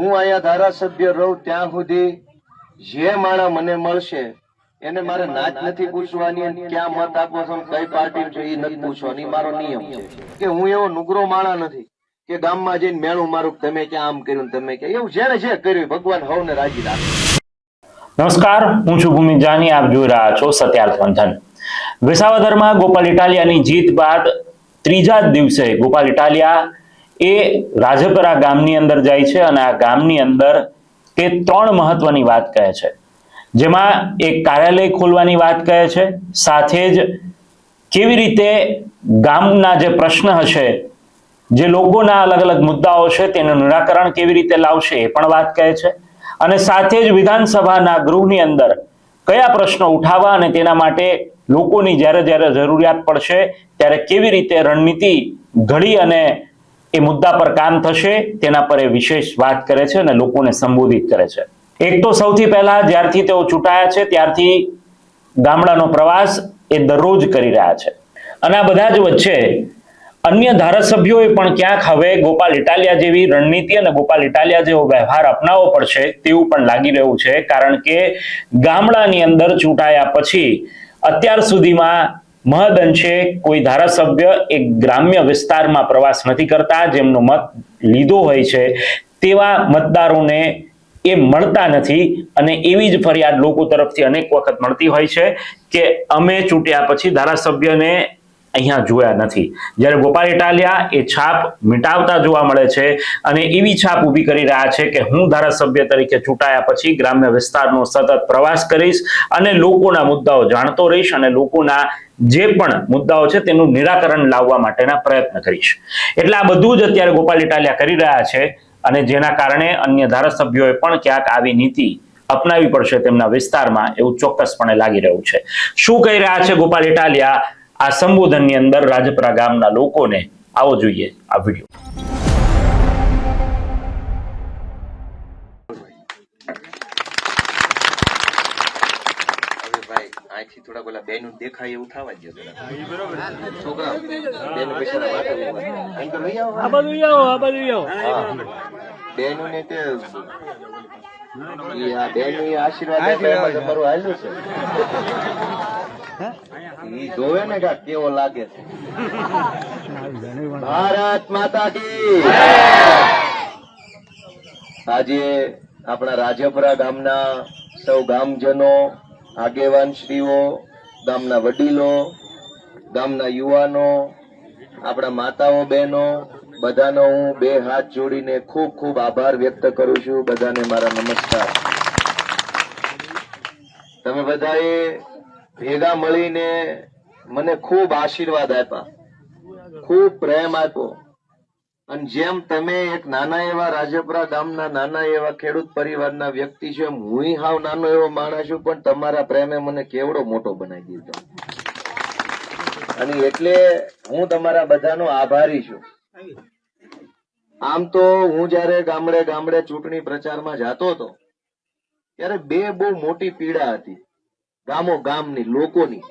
હું અહીંયા ધારાસભ્ય રહું ત્યાં સુધી જે માણસ મને મળશે એને મારે નાચ નથી પૂછવાની, ક્યાં મત આપવો છો, કઈ પાર્ટી છે એ નથી પૂછવાની. મારો નિયમ છે કે હું એવો નુગરો માણા નથી કે ગામમાં જઈને મેળું મારું તમે ક્યાં આમ કર્યું તમે ક્યાં, એવું જેને જે કર્યું ભગવાન હવને રાજી રાખે. નમસ્કાર, હું છું ભૂમિ જાની, આપ જોઈ રહ્યા છો સત્યાર્થ મંથન. વિસાવદરમાં ગોપાલ ઇટાલિયાની જીત બાદ ત્રીજા જ દિવસે ગોપાલ ઇટાલિયા એ રાજપરા ગામની અંદર જાય છે અને આ ગામની અંદર તે ત્રણ મહત્વની વાત કહે છે, જેમાં એક કાર્યાલય ખોલવાની વાત કહે છે, સાથે જ કેવી રીતે ગામના જે પ્રશ્ન હશે, જે લોકોના અલગ અલગ મુદ્દાઓ છે તેનું નિરાકરણ કેવી રીતે લાવશે એ પણ વાત કહે છે, અને સાથે જ વિધાનસભાના ગૃહની અંદર કયા પ્રશ્નો ઉઠાવવા અને તેના માટે લોકોની જ્યારે જ્યારે જરૂરિયાત પડશે ત્યારે કેવી રીતે રણનીતિ ઘડી અને એ મુદ્દા પર કામ થશે તેના પર એ વિશેષ વાત કરે છે અને લોકોને સંબોધિત કરે છે. એક તો સૌથી પહેલા જ્યારથી તેઓ ચૂંટાયા છે ત્યારથી ગામડાનો પ્રવાસ એ દરરોજ કરી રહ્યા છે, અને આ બધા જ વચ્ચે અન્ય ધારાસભ્યોએ પણ ક્યાંક હવે ગોપાલ ઇટાલિયા જેવી રણનીતિ અને ગોપાલ ઇટાલિયા જેવો વ્યવહાર અપનાવવો પડશે તેવું પણ લાગી રહ્યું છે, કારણ કે ગામડાની અંદર ચૂંટાયા પછી અત્યાર સુધીમાં મહદઅંશે કોઈ ધારાસભ્ય એક ગ્રામ્ય વિસ્તારમાં પ્રવાસ નથી કરતા, જેમનો મત લીધો હોય છે તેવા મતદારોને એ મળતા નથી, અને એવી જ ફરિયાદ લોકો તરફથી અનેક વખત મળતી હોય છે કે અમે ચૂંટ્યા પછી ધારાસભ્યને અહીંયા જોયા નથી. જ્યારે ગોપાલ ઇટાલિયા એ છાપ મિટાવતા જોવા મળે છે અને એવી છાપ ઊભી કરી રહ્યા છે કે હું ધારાસભ્ય તરીકે ચૂંટાયા પછી ગ્રામ્ય વિસ્તારનો સતત પ્રવાસ કરીશ અને લોકોના મુદ્દાઓ જાણતો રહીશ અને લોકોના જે પણ મુદ્દાઓ છે તેનું નિરાકરણ લાવવા માટેના પ્રયત્ન કરીશ. એટલે આ બધું જ અત્યારે ગોપાલ ઇટાલિયા કરી રહ્યા છે, અને જેના કારણે અન્ય ધારાસભ્યોએ પણ ક્યાંક આવી નીતિ અપનાવી પડશે તેમના વિસ્તારમાં એવું ચોક્કસપણે લાગી રહ્યું છે. શું કહી રહ્યા છે ગોપાલ ઇટાલિયા આ સંબોધનની અંદર રાજપરા ગામના લોકોને, આવો જોઈએ આ વિડીયો. અહીંથી થોડા પેલા બેનું દેખાય એવું થવા જ છોકરા બેન પૈસા બેનું ને તે બેનું આશીર્વાદ તમારું હાલ્યું છે ઈ જોવે ને કા કેવો લાગે છે. ભારત માતા કી. આજે આપણા રાજપરા ગામના સૌ ગામજનો, આગેવાન શ્રીઓ, ગામના વડીલો, ગામના યુવાનો, આપણા માતાઓ બહેનો, બધાનો હું બે હાથ જોડીને ખૂબ ખૂબ આભાર વ્યક્ત કરું છું. બધાને મારા નમસ્કાર. તમે બધાએ ભેગા મળીને મને ખૂબ આશીર્વાદ આપ્યા, ખૂબ પ્રેમ આપ્યો, અને જેમ તમે એક નાના એવા રાજપરા ગામના નાના એવા ખેડૂત પરિવારના વ્યક્તિ છો, એમ હું હાવ નાનો એવો માણસ છું, પણ તમારા પ્રેમે મને કેવડો મોટો બનાવી દીધો, અને એટલે હું તમારા બધાનો આભારી છું. આમ તો હું જયારે ગામડે ગામડે ચૂંટણી પ્રચારમાં જતો હતો ત્યારે બે બહુ મોટી પીડા હતી ગામો ગામની લોકોની,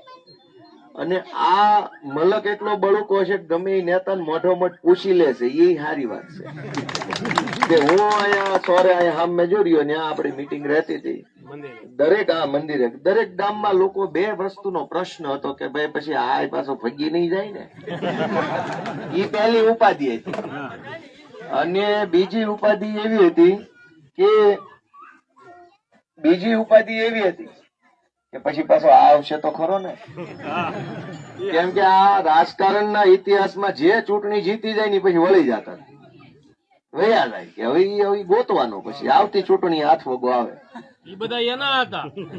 અને આ મલક એટલો બળુકો છે કે ગમે એ નેતાને મોઢો મોઢ પૂછી લે છે, એ સારી વાત છે. હું અહીંયા સોરે અહીંયા સામે જોડ્યો ને આપણી મીટિંગ રહેતી હતી, દરેક આ મંદિરે દરેક ગામમાં લોકો બે વસ્તુનો પ્રશ્ન હતો કે ભાઈ પછી આ પાછો ભગી નહીં જાય ને, એ પહેલી ઉપાધિ હતી. અને બીજી ઉપાધિ એવી હતી કે પછી પાછો આવશે તો ખરો ને, કેમ કે આ રાજકારણના ઇતિહાસમાં જે ચૂંટણી જીતી જાય ને પછી વળી જતા વયા જાય કે હવે ગોતવાનો, પછી આવતી ચૂંટણી હાથ વગો આવે.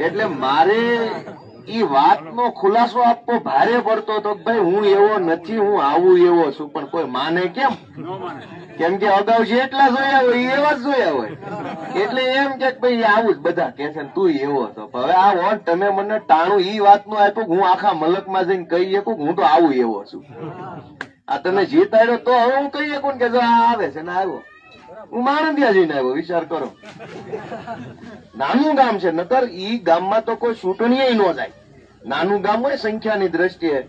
એટલે મારે ઈ વાતનો ખુલાસો આપવો ભારે પડતો હતો કે ભાઈ હું એવો નથી, હું આવું એવો છું, પણ કોઈ માને કેમ? કેમ કે અગાઉ જેટલા જોયા હોય એવા જ જોયા હોય, એટલે એમ કે ભાઈ આવું જ બધા કે છે તું એવો હતો. હવે આ વોટ તમે મને ટાણું ઈ વાતનું આપ્યું, હું આખા મલકમાં જઈને કહી શકું હું તો આવું એવો છું. આ તમે જીતાડ્યો તો હવે હું કહી શકું કે જો આ આવે છે ને આવ્યો, હું માણંદિયા જઈને આવ્યો, વિચાર કરો. નાનું ગામ છે, નતર ઈ ગામમાં તો કોઈ ચૂંટણી ન જાય. નાનું ગામ હોય સંખ્યાની દ્રષ્ટિએ,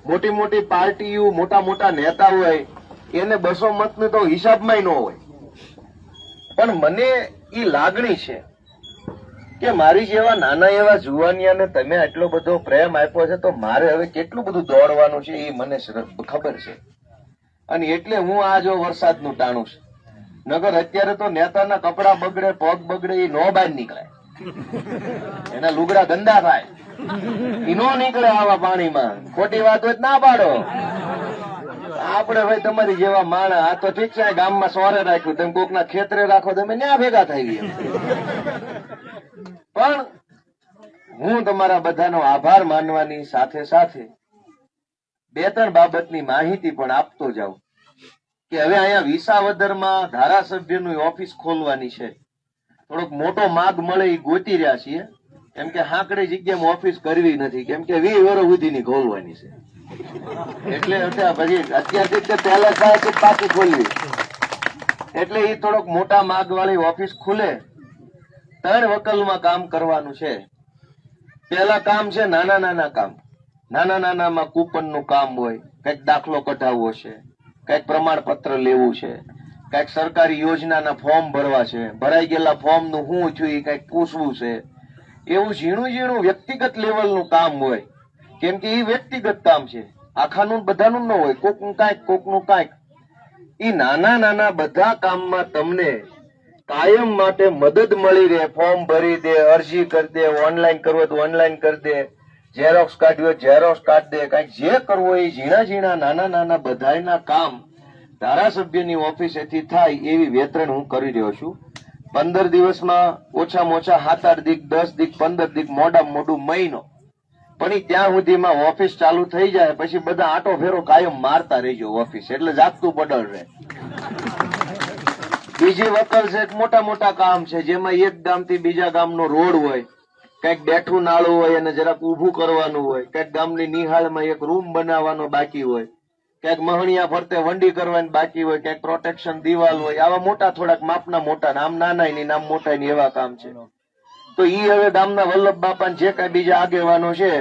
મોટી મોટી પાર્ટીઓ, મોટા મોટા નેતા હોય, એને 200 મતનું તો હિસાબમાં ન હોય. પણ મને ઈ લાગણી છે કે મારી જેવા નાના એવા જુવાનિયાને તમે આટલો બધો પ્રેમ આપ્યો છે તો મારે હવે કેટલું બધું દોડવાનું છે એ મને ખબર છે. અને એટલે હું આ જો વરસાદનું ટાણું છું. નગર અત્યારે તો નેતાના કપડા બગડે, પગ બગડે, એ નો બહાર નીકળે, એના લુગડા ગંદા થાય, ઈ નો નીકળે આવા પાણીમાં. ખોટી વાત હોય ના પાડો. આપણે ભાઈ તમારી જેવા માણસ, આ તો ઠીક છે ગામમાં સોરે રાખ્યું, તમે કોકના ખેતરે રાખો, તમે ન્યા ભેગા થઈ ગયા. પણ હું તમારા બધાનો આભાર માનવાની સાથે સાથે 2-3 બાબતની માહિતી પણ આપતો જાઉં કે હવે અહીંયા વિસાવદરમાં ધારાસભ્યની ઓફિસ ખોલવાની છે. થોડોક મોટો માગ મળે એ ગોતી રહ્યા છીએ, કેમ કે હાંકડી જગ્યામાં ઓફિસ કરવી નથી, કેમ કે 20 વર્ષ સુધીની ખોલવાની છે. એટલે પછી અત્યારથી પહેલા થાય પાછી ખોલવી, એટલે એ થોડોક મોટા માગ વાળી ઓફિસ ખુલે. 3 વકલમાં કામ કરવાનું છે. પહેલા કામ છે નાના નાના કામ. નાના નાનામાં કૂપનનું કામ હોય, કઈક દાખલો કઢાવવો છે, કઈક પ્રમાણપત્ર લેવું છે, કઈક સરકારી યોજનાના ફોર્મ ભરવા છે, ભરાઈ ગયેલા ફોર્મનું શું થયું એ કઈક પૂછવું છે. એવું ઝીણું ઝીણું વ્યક્તિગત લેવલનું કામ હોય, કેમ કે એ વ્યક્તિગત કામ છે, આખાનું બધાનું ન હોય, કોકનું કાંઈક કોકનું કાંઈક. એ નાના નાના બધા કામમાં તમને કાયમ માટે મદદ મળી રહે. ફોર્મ ભરી દે, અરજી કરી દે, ઓનલાઈન કરવું તો ઓનલાઈન કરી દે, ઝેરોક્સ કાઢવી હોય ઝેરોક્સ કાઢી દે, કઈક જે કરવું હોય એ ઝીણા ઝીણા નાના નાના બધાયના કામ ધારાસભ્યની ઓફિસેથી થાય એવી વેતરણ હું કરી રહ્યો છું. 15 દિવસમાં ઓછામાં ઓછા 7-8 દીક, 10 દીક, 15 દીક, મોડામાં મોડું મહિનો. પણ ઈ ત્યાં સુધીમાં ઓફિસ ચાલુ થઈ જાય પછી બધા આટો ફેરો કાયમ મારતા રહીજો ઓફિસ, એટલે જાગતું પડલ રહે. બીજી વકલ છે, મોટા મોટા કામ છે જેમાં એક ગામથી બીજા ગામનો રોડ હોય, કઈક બેઠું નાળું હોય અને જરાક ઊભું કરવાનું હોય, કઈક ગામની નિહાળમાં એક રૂમ બનાવવાનો બાકી હોય, કઈક મહણિયા ફરતે વંડી કરવાની બાકી હોય, કઈક પ્રોટેક્શન દિવાલ હોય. આવા મોટા થોડાક માપના મોટા, નામ નાના ની નામ મોટા ની એવા કામ છે. તો ઈ હવે ગામના વલ્લભ બાપા જે કઈ બીજા આગેવાનો છે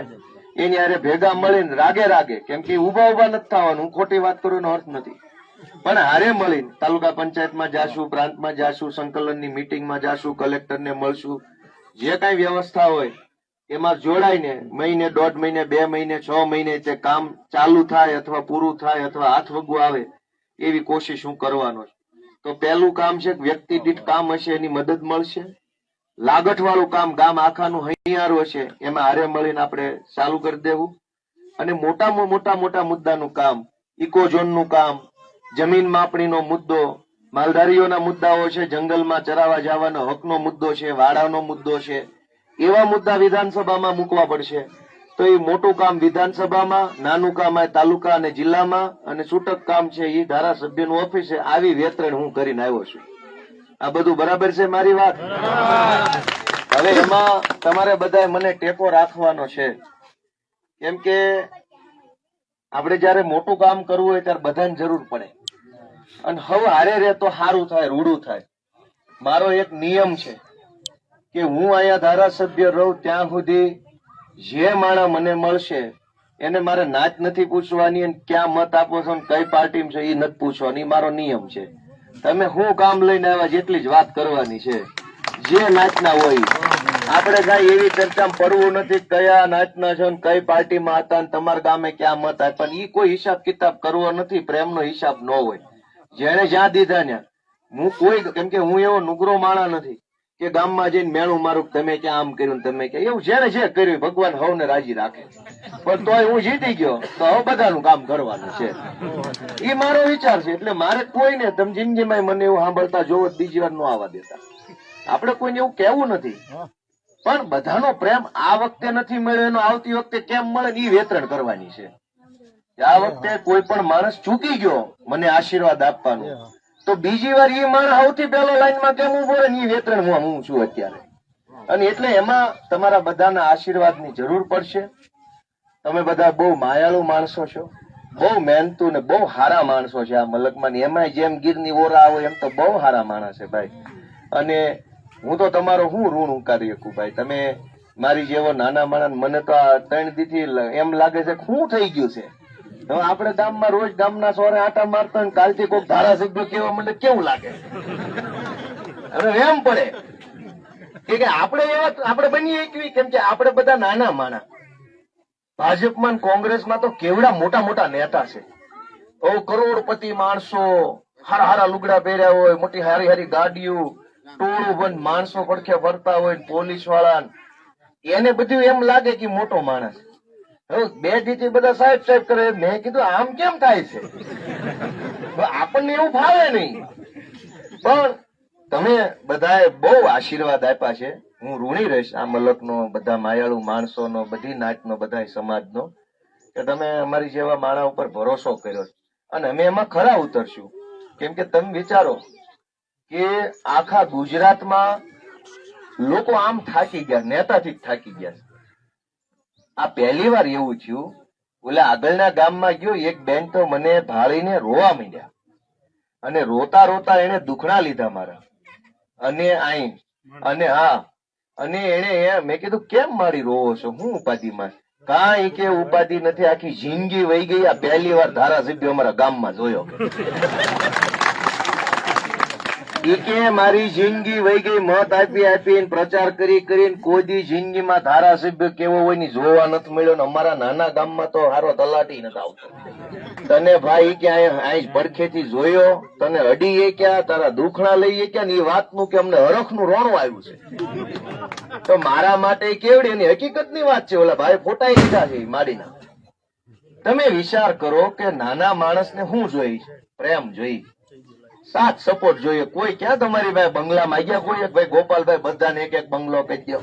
એની હારે ભેગા મળીને રાગે રાગે, કેમ કે ઉભા ઉભા નથી થવાનું, હું ખોટી વાત કરું એનો અર્થ નથી, પણ હારે મળીને તાલુકા પંચાયતમાં જાશું, પ્રાંતમાં જાશું, સંકલનની મીટિંગમાં જાશું, કલેક્ટરને મળશું, જે કઈ વ્યવસ્થા હોય એમાં જોડાઈને મહિને, 1.5 મહિને, 2 મહિને, 6 મહિને તે કામ ચાલુ થાય અથવા પૂરું થાય અથવા હાથ વગું આવે એવી કોશિશ હું કરવાનો છું. તો પહેલું કામ છે વ્યક્તિ દીઠ કામ હશે એની મદદ મળશે. લાગઠ વાળું કામ ગામ આખાનું હૈયારું હશે એમાં હારે મળીને આપણે ચાલુ કરી દેવું. અને મોટા મુદ્દાનું કામ, ઇકોઝોનનું કામ, જમીન માપણીનો મુદ્દો, માલધારીઓના મુદ્દાઓ છે, જંગલમાં ચરાવા જવાનો હકનો મુદ્દો છે, વાડાનો મુદ્દો છે, એવા મુદ્દા વિધાનસભામાં મૂકવા પડશે. તો એ મોટું કામ વિધાનસભામાં, નાનું કામ આ તાલુકા અને જિલ્લામાં, અને છૂટક કામ છે એ ધારાસભ્યનું ઓફિસે. આવી વેતરણ હું કરીને આવ્યો છું. આ બધું બરાબર છે મારી વાત? હવે એમાં તમારે બધા મને ટેકો રાખવાનો છે, કેમ કે આપણે જયારે મોટું કામ કરવું હોય ત્યારે બધાને જરૂર પડે, અને હવે હારે રે તો સારું થાય, રૂડું થાય. મારો એક નિયમ છે કે હું અહીંયા ધારાસભ્ય રહું ત્યાં સુધી જે માણા મને મળશે એને મારે નાચ નથી પૂછવાની, અને ક્યાં મત આપો છો, કઈ પાર્ટીમાં છે એ નથી પૂછવાની. મારો નિયમ છે. તમે હું કામ લઈને આવ્યા જેટલી જ વાત કરવાની છે, જે નાચના હોય. આપણે કઈ એવી ચર્ચામાં પડવું નથી કયા નાચના છો, કઈ પાર્ટીમાં હતા, તમારા ગામે ક્યાં મત આપ્યા, એ કોઈ હિસાબ કિતાબ કરવો નથી. પ્રેમનો હિસાબ ન હોય, જેને જ્યાં દીધા ને. હું કોઈ, કેમ કે હું એવો નુગરો માણા નથી કે ગામમાં જઈને મેળું મારું તમે ક્યાં આમ કર્યું, તમે ક્યાં, એવું જેને જે કર્યું ભગવાન હવને રાજી રાખે. પણ તોય હું જીતી ગયો તો હવે બધાનું કામ કરવાનું છે, એ મારો વિચાર છે. એટલે મારે કોઈને, તમે જિંદગીમાં મને એવું સાંભળતા જોવો બીજી વાર ન આવવા દેતા. આપણે કોઈને એવું કેવું નથી, પણ બધાનો પ્રેમ આ વખતે નથી મળ્યો એનો આવતી વખતે કેમ મળે એ વેતરણ કરવાની છે. આ વખતે કોઈ પણ માણસ ચૂકી ગયો મને આશીર્વાદ આપવાનું, તો બીજી વાર એ માણસ સૌથી પહેલો લાઈનમાં કેમ ઉભો રહે એ વેતરણ હું છું અત્યારે. અને એટલે એમાં તમારા બધાના આશીર્વાદની જરૂર પડશે. તમે બધા બહુ માયાળુ માણસો છો, બહુ મહેનતુ ને બહુ સારા માણસો છે આ મલકમાં. એમાં જેમ ગીરની ઓરા હોય એમ તો બહુ સારા માણસ છે ભાઈ. અને હું તો તમારો હું ઋણ ઉકારી શકું ભાઈ. તમે મારી જેવો નાના માણસ, મને તો આ 3 દીથી એમ લાગે છે શું થઈ ગયું છે. હવે આપણે ગામમાં રોજ ગામના સોરે આટા મારતા હોય, કાલથી કોઈક ધારાસભ્ય કેવા મને કેવું લાગે? હવે એમ પડે કે આપણે બનીએ કેવી, કેમ કે આપણે બધા નાના માણા. ભાજપમાં ને કોંગ્રેસમાં તો કેવડા મોટા મોટા નેતા છે. કરોડપતિ માણસો, હારા હારા લુગડા પહેર્યા હોય, મોટી હારી હારી ગાડીઓ, ટોળું બંધ માણસો પડખે ફરતા હોય, પોલીસ વાળા, એને બધું એમ લાગે કે મોટો માણસ. હવે બે દીથી બધા સાહેબ સાહેબ કરે. મેં કીધું આમ કેમ થાય છે? આપણને એવું ફાવે નહીં. પણ તમે બધાએ બહુ આશીર્વાદ આપ્યા છે. હું ઋણી રહીશ આ મલકનો, બધા માયાળુ માણસોનો, બધી નાતનો, બધા સમાજનો, કે તમે અમારી જેવા માણસ ઉપર ભરોસો કર્યો અને અમે એમાં ખરા ઉતરશું. કેમ કે તમે વિચારો કે આખા ગુજરાતમાં લોકો આમ થાકી ગયા, નેતાથી જ થાકી ગયા. આ પહેલી વાર એવું થયું. ઓલા આગળના ગામમાં ગયો, એક બેન તો મને ભાળીને રોવા માંડ્યા અને રોતા રોતા એને દુખણા લીધા મારા અને એને મેં કીધું કેમ મારી રોવો છો, હું ઉપાધિમાં? કાંઈ કે ઉપાધિ નથી, આખી જિંદગી વહી ગઈ. આ પહેલી વાર ધારાસભ્ય અમારા ગામમાં જોયો. કે મારી જિંદગી વહી ગઈ, મત આપી આપીને પ્રચાર કરી કરીને કોઈ દી જિંદગીમાં ધારાસભ્ય કેવો હોય ની જોવા નથી મળ્યો. ને અમારા નાના ગામમાં તો હારો તલાટી નથી આવતો. તને ભાઈ ક્યાં અહીં પડખેથી જોયો, તને અડીએ ક્યાં, તારા દુખણા લઈએ ક્યાં, ને એ વાતનું કે અમને હરખનું રોણું આવ્યું છે. તો મારા માટે કેવડી એની હકીકતની વાત છે. ઓલા ભાઈ ફોટાઈ લીધા છે માડીના. તમે વિચાર કરો કે નાના માણસને શું જોઈ? પ્રેમ જોઈ, સાથ સપોર્ટ જોઈએ. કોઈ ક્યાં તમારી ભાઈ બંગલા માંગ્યા? કોઈ એક ભાઈ ગોપાલભાઈ બધાને એક એક બંગલો કહી દો.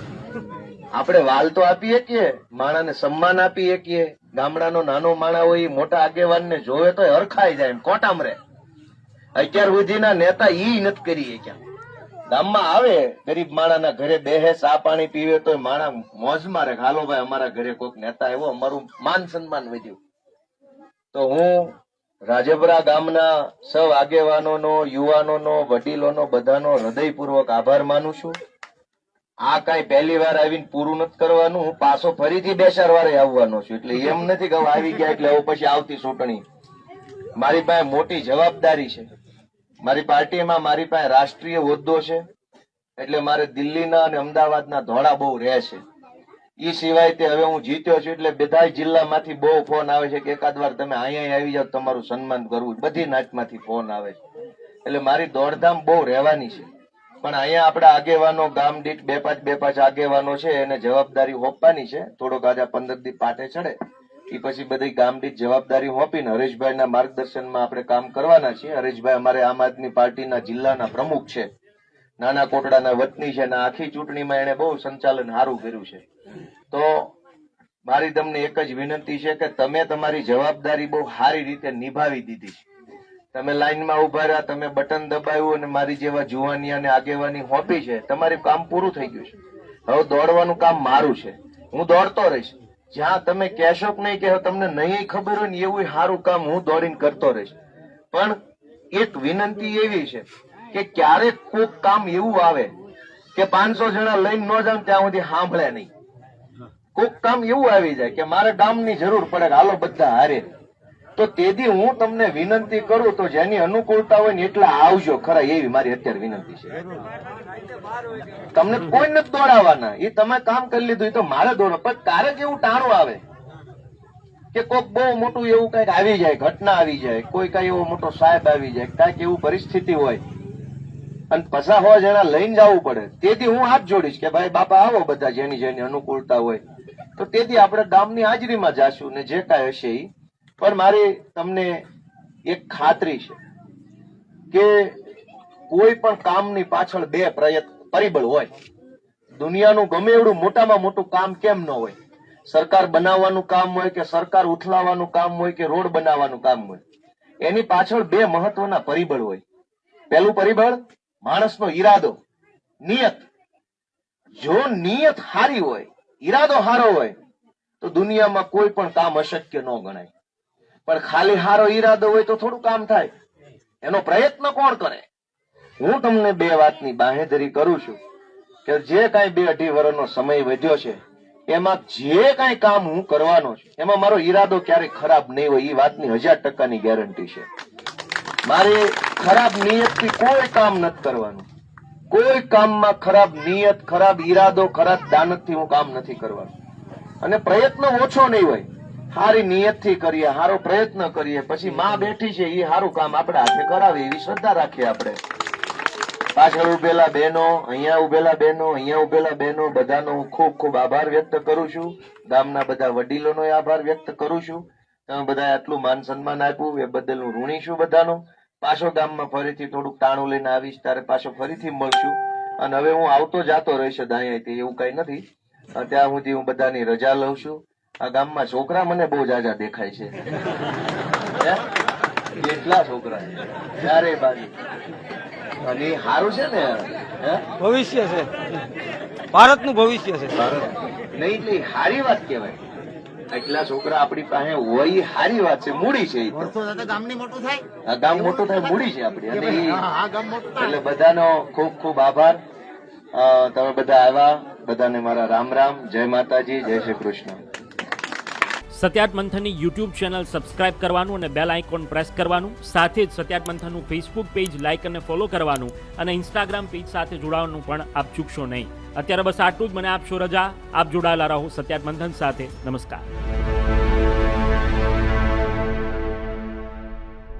આપણે વાલ તો આપી શકીએ, માણાને સન્માન આપી શકીએ. ગામડાનો નાનો માણા હોય મોટા આગેવાનને જોવે તો હરખાઈ જાય, કોટામ રહે. અત્યાર સુધીના નેતા ઈ નથી કરી શક્યા. ગામમાં આવે ગરીબ માણાના ઘરે બેહે, ચા પાણી પીવે તો માણા મોજમાં રહે. હાલો ભાઈ અમારા ઘરે કોઈક નેતા આવ્યો, અમારું માન સન્માન વધ્યું. તો હું રાજપરા ગામના સૌ આગેવાનોનો, યુવાનોનો, વડીલોનો બધાનો હૃદયપૂર્વક આભાર માનું છું. આ કઈ પહેલી વાર આવીને પૂરું નથી કરવાનું. હું પાછો ફરીથી બે ચાર વારે આવવાનો છું. એટલે એમ નથી કે આવી ગયા એટલે હવે પછી આવતી ચૂંટણી. મારી પાસે મોટી જવાબદારી છે. મારી પાર્ટીમાં મારી પાસે રાષ્ટ્રીય હોદ્દો છે. એટલે મારે દિલ્હીના અને અમદાવાદના ધોળા બહુ રહે છે. એ સિવાય તે હવે હું જીત્યો છું એટલે બધા જિલ્લામાંથી બહુ ફોન આવે છે કે એકાદ વાર તમે અહીંયા આવી જાવ, તમારું સન્માન કરવું. બધી નાતમાંથી ફોન આવે છે. એટલે મારી દોડધામ બહુ રહેવાની છે. પણ અહીંયા આપણા આગેવાનો ગામ દીઠ બે પાંચ આગેવાનો છે, એને જવાબદારી હોપવાની છે. થોડોક આજે 15 દી પાટે ચડે એ પછી બધી ગામ દીઠ જવાબદારી હોપીને હરેશભાઈના માર્ગદર્શનમાં આપણે કામ કરવાના છીએ. હરેશભાઈ અમારે આમ આદમી પાર્ટીના જિલ્લાના પ્રમુખ છે, નાના કોટડાના વતની છે, અને આખી ચૂંટણીમાં એને બહુ સંચાલન સારું કર્યું છે. તો મારી તમને એક જ વિનંતી છે કે તમે તમારી જવાબદારી બહુ સારી રીતે નિભાવી દીધી. તમે લાઈનમાં ઉભા રહ્યા, તમે બટન દબાવ્યું અને મારી જેવા જુવાનિયાને આગેવાની હોપી છે. તમારું કામ પૂરું થઈ ગયું છે. હવે દોડવાનું કામ મારું છે. હું દોડતો રહીશ. જ્યાં તમે કહેશો કે નહીં કે તમને નહીં ખબર હોય ને એવું સારું કામ હું દોડીને કરતો રહીશ. પણ એક વિનંતી એવી છે કે ક્યારેક કોઈક કામ એવું આવે કે 500 જણા લઈને ન જાવ ત્યાં સુધી સાંભળે નહીં. કોઈક કામ એવું આવી જાય કે મારે ગામની જરૂર પડે, હાલો બધા હારે, તો તેથી હું તમને વિનંતી કરું તો જેની અનુકૂળતા હોય ને એટલા આવજો ખરા, એવી મારી અત્યારે વિનંતી છે. તમને કોઈ નથી દોડાવવાના. એ તમે કામ કરી લીધું એ તો મારે દોડો. પણ ક્યારેક એવું ટાણું આવે કે કોઈક બહુ મોટું એવું કઈક આવી જાય, ઘટના આવી જાય, કોઈ કઈ એવો મોટો સાહેબ આવી જાય, કઈક એવું પરિસ્થિતિ હોય અને 50 જણા લઈને જવું પડે. તેથી હું હાથ જોડીશ કે ભાઈ બાપા આવો બધા જેની જેની અનુકૂળતા હોય. તો તેથી આપણે ગામની હાજરીમાં જાશું ને જે કાંઈ હશે એ. પણ મારી તમને એક ખાતરી છે કે કોઈ પણ કામની પાછળ બે પરિબળ હોય. દુનિયાનું ગમે એવડું મોટામાં મોટું કામ કેમ ન હોય, સરકાર બનાવવાનું કામ હોય કે સરકાર ઉથલાવવાનું કામ હોય કે રોડ બનાવવાનું કામ હોય, એની પાછળ બે મહત્વના પરિબળ હોય. પહેલું પરિબળ માણસનો ઈરાદો, નિયત. જો નિયત સારી હોય, ઈરાદો સારો હોય તો દુનિયામાં કોઈ પણ કામ અશક્ય ન ગણાય. પણ ખાલી સારો ઈરાદો હોય તો થોડું કામ થાય. એનો પ્રયત્ન કોણ કરે? હું તમને બે વાતની બાંહેધરી કરું છું કે જે કાંઈ 2-2.5 વર્ષનો સમય વધ્યો છે એમાં જે કાંઈ કામ હું કરવાનો છું એમાં મારો ઈરાદો ક્યારેય ખરાબ નહીં હોય. એ વાતની 1000% ગેરંટી છે. મારી ખરાબ નિયતથી કોઈ કામ નથી કરવાનું. કોઈ કામમાં ખરાબ નિયત, ખરાબ ઈરાદો, ખરાબ દાનતથી હું કામ નથી કરવાનું. અને પ્રયત્ન ઓછો નહીં હોય, સારી નિયતથી કરીએ, સારો પ્રયત્ન કરીએ, પછી માં બેઠી છે એ સારું કામ આપણે હાથે કરાવીએ એવી શ્રદ્ધા રાખીએ. આપણે પાછળ ઉભેલા બહેનો, અહીંયા ઉભેલા બહેનો, અહીંયા ઉભેલા બહેનો, બધાનો હું ખૂબ ખૂબ આભાર વ્યક્ત કરું છું. ગામના બધા વડીલોનો આભાર વ્યક્ત કરું છું. તમે બધા આટલું માન સન્માન આપ્યું એ બદલ હું ઋણી છું બધાનો. પાછો ગામમાં ફરીથી થોડુંક ટાણું લઈને આવીશ, ત્યારે પાછો ફરીથી મળશું. અને હવે હું આવતો જાતો રહીશ અહીંયાથી, એવું કઈ નથી. ત્યાં સુધી હું બધાની રજા લઉં છું. આ ગામમાં છોકરા મને બહુ જાજા દેખાય છે. કેટલા છોકરા ચારે બાજુ, અને એ સારું છે ને, ભવિષ્ય છે, ભારતનું ભવિષ્ય છે. નહીં એટલે સારી વાત કહેવાય. એટલા છોકરા આપણી પાસે હોય એ સારી વાત છે, મૂડી છે. ગામ મોટું થાય, મૂડી છે આપડી. અને એટલે બધાનો ખૂબ ખૂબ આભાર. તમે બધા આવ્યા, બધાને મારા રામ રામ, જય માતાજી, જય Shri Krishna. સત્યાર્થ મંથનની YouTube channel subscribe કરવાનું અને બેલ આઇકોન પ્રેસ કરવાનું, સાથે જ સત્યાર્થ મંથનનું ફેસબુક પેજ લાઇક અને ફોલો કરવાનું અને ઇન્સ્ટાગ્રામ પેજ સાથે જોડાવાનું પણ આપ ચૂકશો નહીં. અત્યારે બસ આટલું જ. મને આપશો રજા. આપ જોડાયેલા રહો સત્યાર્થ મંથન સાથે. નમસ્કાર.